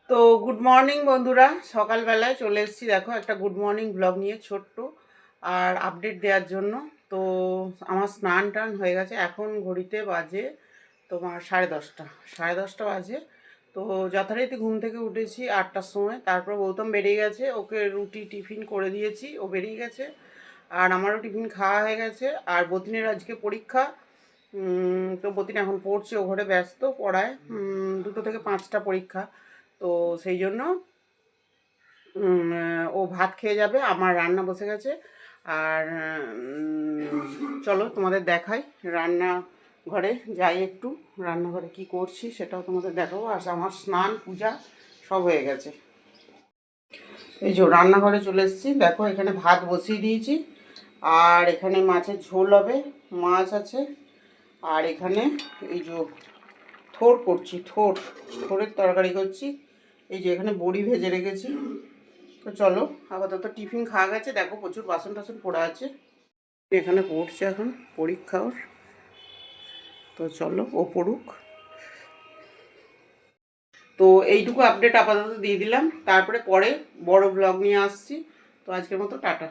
তো good morning বন্ধুরা, সকালবেলায় চলে এসেছি দেখো একটা গুড মর্নিং ব্লগ নিয়ে ছোট্ট আর আপডেট দেওয়ার জন্য। তো আমার স্নান টান হয়ে গেছে, এখন ঘড়িতে বাজে তোমার 10:30। 10:30 বাজে। তো যথারীতি ঘুম থেকে উঠেছি 8টার সময়, তারপর গৌতম বেরিয়ে গেছে, ওকে রুটি টিফিন করে দিয়েছি, ও বেরিয়ে গেছে। আর আমারও টিফিন খাওয়া হয়ে গেছে। আর বতিনের আজকে পরীক্ষা। তো বতিন এখন পড়ছে, ও ঘরে ব্যস্ত পড়ায়। 2টো থেকে 5টা পরীক্ষা। তো সেই জন্য ও ভাত খেয়ে যাবে, আমার রান্না বসে গেছে। আর চলো তোমাদের দেখাই, রান্না ঘরে যাই একটু, রান্নাঘরে কি করছি সেটাও তোমাদের দেখাবো। আর আমার স্নান পূজা সব হয়ে গেছে। এই যে রান্নাঘরে চলে এসেছি, দেখো এখানে ভাত বসিয়ে দিয়েছি। আর এখানে মাছের ঝোল হবে, মাছ আছে। আর এখানে এই যে থোড় করছি, থোড়ের তরকারি করছি। এই যে এখানে বড়ি ভেজে রেখেছি। তো চলো, আপাতত টিফিন খাওয়া গেছে, দেখো প্রচুর বাসন টাসন পড়ে আছে। এখানে পড়ছে এখন পরীক্ষা ওর। তো চলো ও পড়ুক। তো এইটুকু আপডেট আপাতত দিয়ে দিলাম, তারপরে পরে বড় ব্লগ নিয়ে আসছি। তো আজকের মতো টাটা।